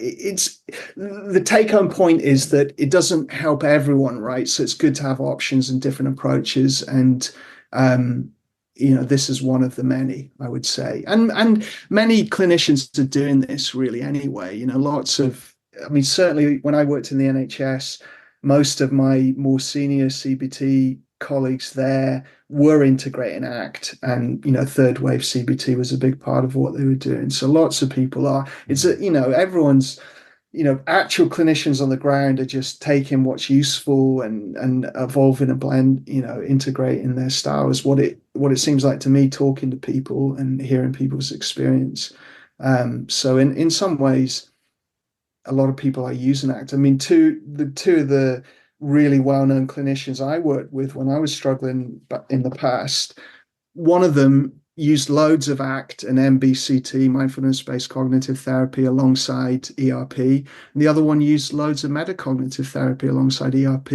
it's the take-home point is that it doesn't help everyone, right? So it's good to have options and different approaches, and um, this is one of the many, I would say, and many clinicians are doing this really anyway. Lots of, I mean, certainly when I worked in the NHS, most of my more senior CBT colleagues there were integrating ACT, and third wave CBT was a big part of what they were doing. So lots of people are. It's a, everyone's, actual clinicians on the ground are just taking what's useful and evolving a blend, integrating their style is what it seems like to me, talking to people and hearing people's experience. So in some ways, a lot of people are using ACT. I mean, two of the really well-known clinicians I worked with when I was struggling in the past, one of them used loads of ACT and MBCT, mindfulness-based cognitive therapy, alongside ERP. And the other one used loads of metacognitive therapy alongside ERP.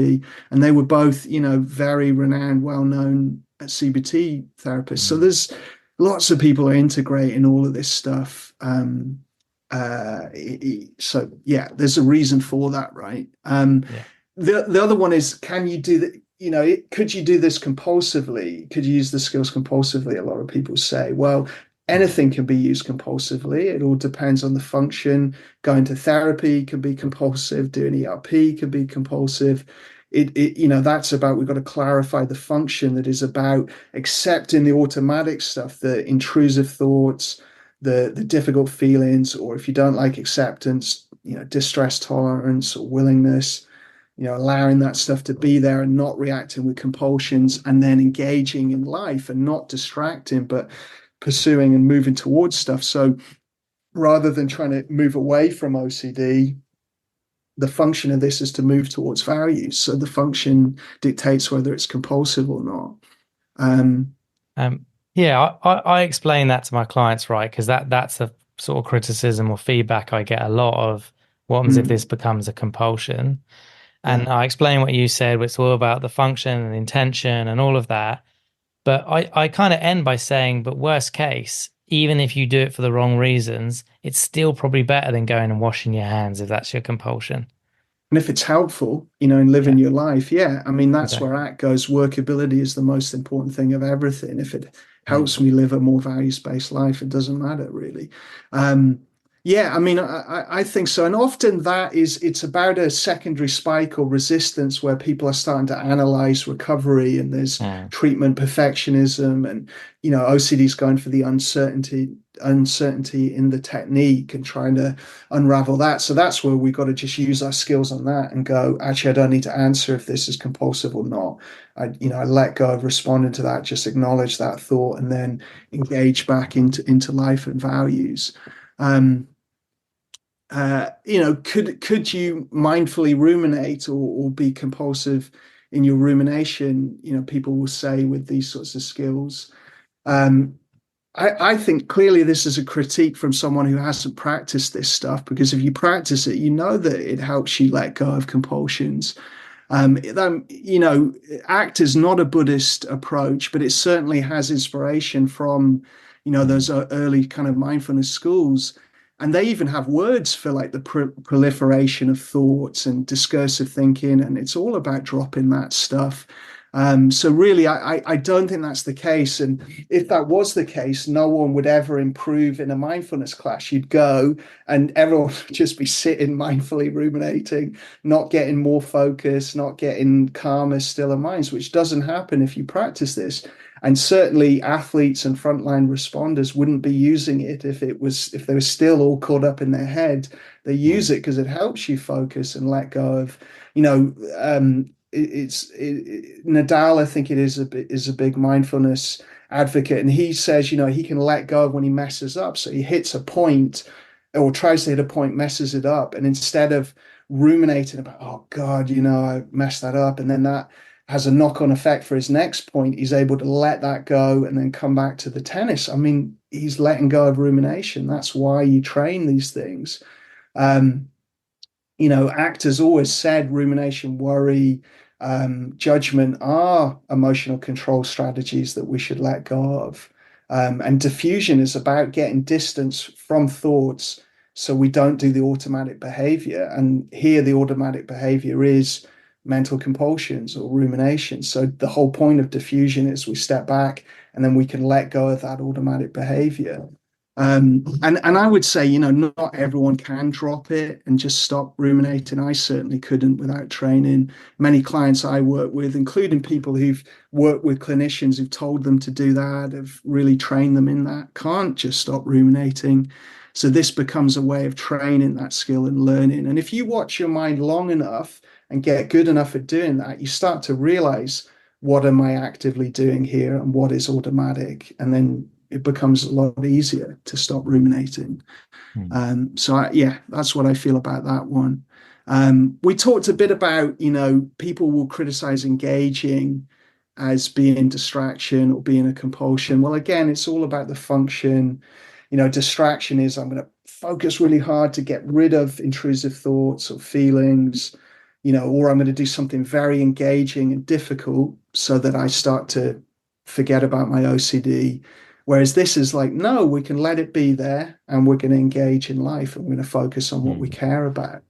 And they were both, very renowned, well-known CBT therapists. So Mm. there's lots of people are integrating all of this stuff. So yeah, there's a reason for that, right? Yeah. The other one is, can you do that? Could you do this compulsively? Could you use the skills compulsively? A lot of people say, well, Mm. anything can be used compulsively. It all depends on the function. Going to therapy can be compulsive. Doing ERP can be compulsive. That's about, we've got to clarify the function that is about accepting the automatic stuff, the intrusive thoughts, the difficult feelings, or if you don't like acceptance, distress tolerance or willingness, allowing that stuff to be there and not reacting with compulsions, and then engaging in life and not distracting, but pursuing and moving towards stuff. So rather than trying to move away from OCD, the function of this is to move towards values. So the function dictates whether it's compulsive or not. Um, Um, yeah, I explain that to my clients, right? Because that's a sort of criticism or feedback I get a lot of. What happens if this mm, becomes a compulsion? And yeah. I explain what you said, it's all about the function and intention and all of that. But I kind of end by saying, but worst case, even if you do it for the wrong reasons, it's still probably better than going and washing your hands if that's your compulsion. And if it's helpful, in living Yeah, your life, yeah, I mean, that's where exactly. ACT goes. Workability is the most important thing of everything. If it Mm. helps me live a more values-based life, it doesn't matter really. Um, yeah, I mean, I think so. And often it's about a secondary spike or resistance where people are starting to analyze recovery, and there's Mm. treatment perfectionism, and, OCD's going for the uncertainty in the technique and trying to unravel that. So that's where we've got to just use our skills on that and go, actually, I don't need to answer if this is compulsive or not. I let go of responding to that, just acknowledge that thought, and then engage back into life and values. Um, could you mindfully ruminate, or be compulsive in your rumination? People will say with these sorts of skills. Um, I think clearly this is a critique from someone who hasn't practiced this stuff, because if you practice it, you know that it helps you let go of compulsions. ACT is not a Buddhist approach, but it certainly has inspiration from, those Mm. early kind of mindfulness schools. And they even have words for like the proliferation of thoughts and discursive thinking. And it's all about dropping that stuff. So really, I don't think that's the case. And if that was the case, no one would ever improve in a mindfulness class. You'd go and everyone would just be sitting mindfully ruminating, not getting more focus, not getting calmer, stiller minds, which doesn't happen if you practice this. And certainly athletes and frontline responders wouldn't be using it if they were still all caught up in their head. They use it because it helps you focus and let go of, you know, Nadal, I think it is a big mindfulness advocate, and he says, he can let go of when he messes up. So he hits a point or tries to hit a point, messes it up, and instead of ruminating about, oh God, I messed that up, and then that has a knock-on effect for his next point, he's able to let that go and then come back to the tennis. I mean, he's letting go of rumination. That's why you train these things. Um, actors always said rumination, worry, judgment are emotional control strategies that we should let go of. And diffusion is about getting distance from thoughts so we don't do the automatic behavior. And here, the automatic behavior is mental compulsions or rumination. So the whole point of diffusion is we step back and then we can let go of that automatic behavior. And I would say, not everyone can drop it and just stop ruminating. I certainly couldn't without training. Many clients I work with, including people who've worked with clinicians who've told them to do that, have really trained them in that, can't just stop ruminating. So this becomes a way of training that skill and learning. And if you watch your mind long enough and get good enough at doing that, you start to realize, what am I actively doing here and what is automatic? And then it becomes a lot easier to stop ruminating. Yeah, that's what I feel about that one. We talked a bit about, people will criticize engaging as being distraction or being a compulsion. Well, again, it's all about the function. Distraction is I'm going to focus really hard to get rid of intrusive thoughts or feelings, or I'm going to do something very engaging and difficult so that I start to forget about my OCD. Whereas this is like, no, we can let it be there and we're going to engage in life and we're going to focus on what we care about.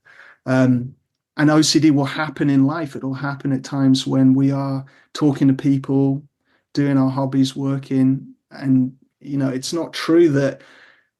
And OCD will happen in life. It'll happen at times when we are talking to people, doing our hobbies, working. And, it's not true that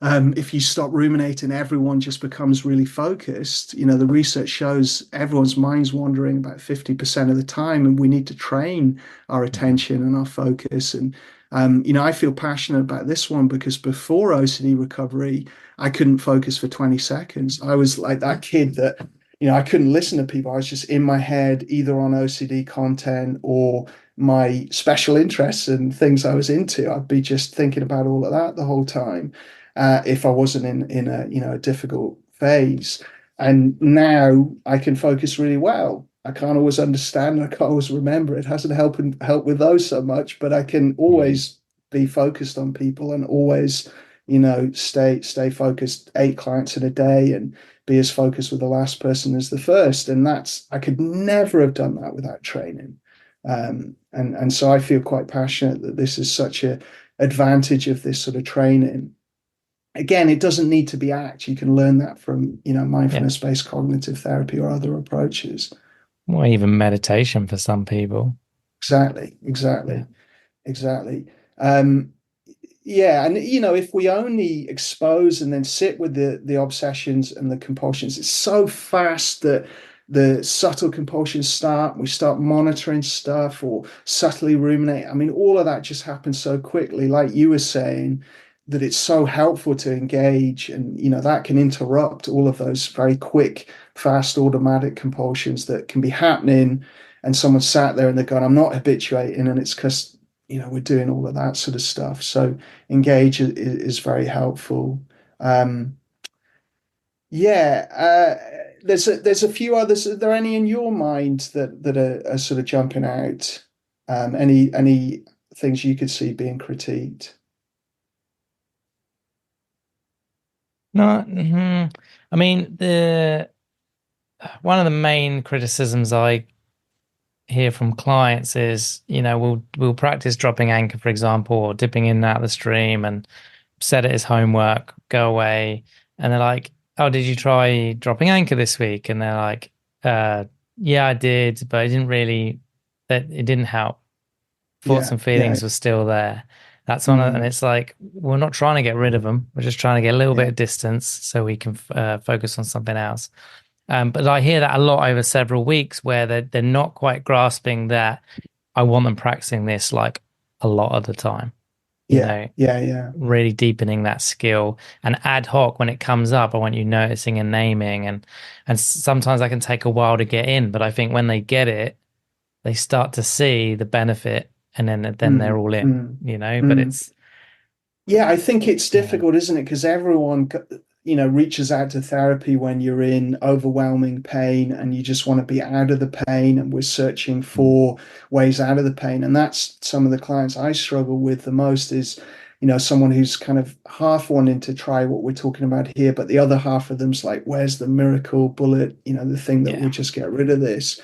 if you stop ruminating, everyone just becomes really focused. The research shows everyone's mind's wandering about 50% of the time, and we need to train our attention and our focus. And, I feel passionate about this one because before OCD recovery, I couldn't focus for 20 seconds. I was like that kid that, I couldn't listen to people. I was just in my head, either on OCD content or my special interests and things I was into. I'd be just thinking about all of that the whole time if I wasn't in a difficult phase. And now I can focus really well. I can't always understand. I can't always remember. It hasn't helped with those so much, but I can always be focused on people and always, stay focused. 8 clients in a day and be as focused with the last person as the first. And I could never have done that without training. And so I feel quite passionate that this is such a advantage of this sort of training. Again, it doesn't need to be ACT. You can learn that from, mindfulness-based cognitive therapy or other approaches. Or even meditation for some people. Exactly. Yeah, and if we only expose and then sit with the obsessions and the compulsions, it's so fast that the subtle compulsions start. We start monitoring stuff or subtly ruminate. I mean, all of that just happens so quickly, like you were saying, that it's so helpful to engage, and that can interrupt all of those very quick, fast, automatic compulsions that can be happening. And someone sat there and they're going, "I'm not habituating," and it's because we're doing all of that sort of stuff. So engage is very helpful. Yeah, there's a few others. Are there any in your mind that are sort of jumping out? Any things you could see being critiqued? No, I mean, the one of the main criticisms I hear from clients is, we'll practice dropping anchor, for example, or dipping in and out of the stream and set it as homework, go away. And they're like, "Oh, did you try dropping anchor this week?" And they're like, "Yeah, I did, but it didn't really that it didn't help. Thoughts Yeah, and feelings yeah. were still there. That's one, and Mm, it's like we're not trying to get rid of them. We're just trying to get a little bit yeah, of distance so we can focus on something else. But I hear that a lot over several weeks where they're not quite grasping that I want them practicing this like a lot of the time, you yeah, know, yeah, yeah. really deepening that skill, and ad hoc when it comes up, I want you noticing and naming, and sometimes that can take a while to get in, but I think when they get it, they start to see the benefit, and then they're Mm, all in, mm, but mm. it's Yeah, I think it's yeah, difficult, isn't it? Because everyone, reaches out to therapy when you're in overwhelming pain and you just want to be out of the pain, and we're searching for ways out of the pain. And that's some of the clients I struggle with the most is, someone who's kind of half wanting to try what we're talking about here, but the other half of them's like, where's the miracle bullet, the thing that will yeah, just get rid of this.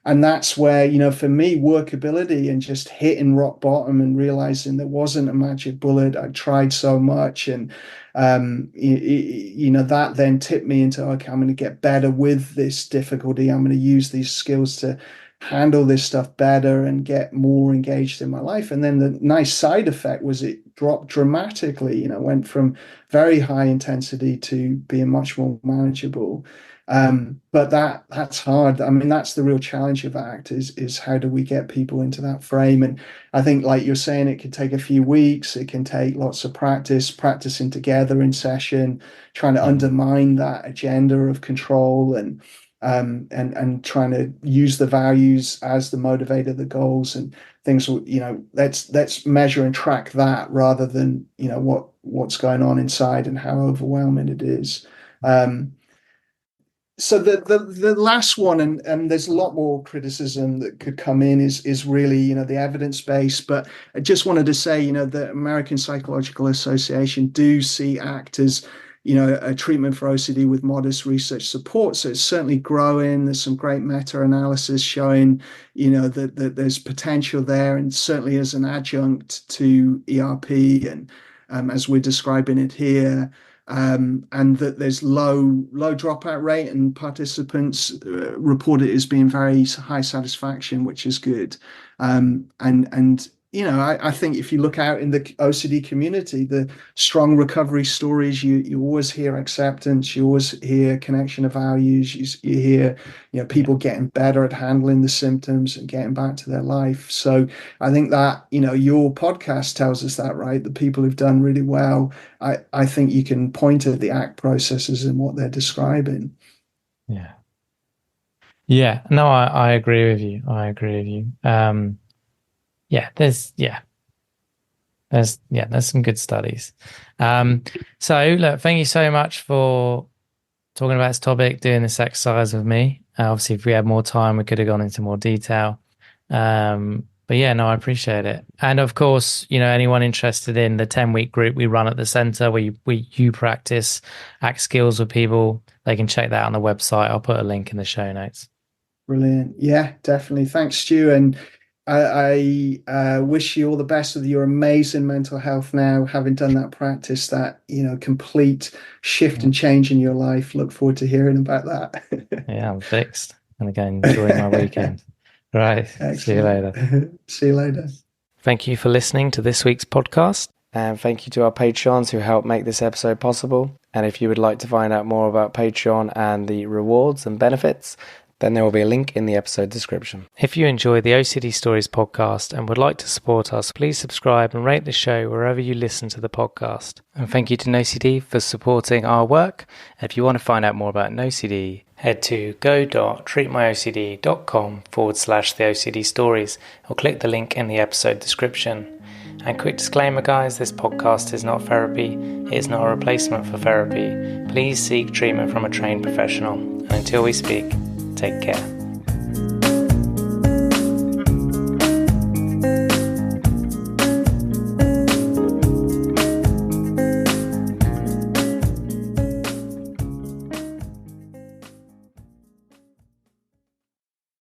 And that's where, for me, workability and just hitting rock bottom and realizing there wasn't a magic bullet. I tried so much. And, that then tipped me into, okay, I'm going to get better with this difficulty. I'm going to use these skills to handle this stuff better and get more engaged in my life. And then the nice side effect was it dropped dramatically, went from very high intensity to being much more manageable. But that's hard. I mean, that's the real challenge of ACT is how do we get people into that frame? And I think, like you're saying, it can take a few weeks. It can take lots of practice, practicing together in session, trying to mhm, undermine that agenda of control and trying to use the values as the motivator, the goals and things. Let's measure and track that rather than what's going on inside and how overwhelming it is. So the last one, and there's a lot more criticism that could come in, is really the evidence base. But I just wanted to say the American Psychological Association do see ACT as a treatment for OCD with modest research support. So it's certainly growing. There's some great meta-analysis showing that there's potential there, and certainly as an adjunct to ERP and as we're describing it here. And that there's low dropout rate, and participants report it as being very high satisfaction, which is good. And I think if you look out in the OCD community, the strong recovery stories, you always hear acceptance, you always hear connection of values, you hear yeah, people getting better at handling the symptoms and getting back to their life. So I think that your podcast tells us that, right? The people who've done really well. I think you can point at the ACT processes and what they're describing. yeah, yeah. No, I agree with you. I agree with you. Yeah, there's some good studies. Um, so look, thank you so much for talking about this topic, doing this exercise with me. Obviously, if we had more time, we could have gone into more detail. But yeah, no, I appreciate it. And of course, anyone interested in the 10-week group we run at the center where you practice ACT skills with people, they can check that out on the website. I'll put a link in the show notes. Brilliant. Yeah, definitely. Thanks, Stu. And I wish you all the best with your amazing mental health now, having done that practice, that, complete shift Yeah, and change in your life. Look forward to hearing about that. yeah, I'm fixed. And again, enjoy my weekend. Right. See you Excellent. later. See you later. Thank you for listening to this week's podcast. And thank you to our Patreons who helped make this episode possible. And if you would like to find out more about Patreon and the rewards and benefits, then there will be a link in the episode description. If you enjoy the OCD Stories podcast and would like to support us, please subscribe and rate the show wherever you listen to the podcast. And thank you to NoCD for supporting our work. If you want to find out more about NoCD, head to go.treatmyocd.com/the OCD Stories or click the link in the episode description. And quick disclaimer, guys, this podcast is not therapy. It is not a replacement for therapy. Please seek treatment from a trained professional. And until we speak, take care.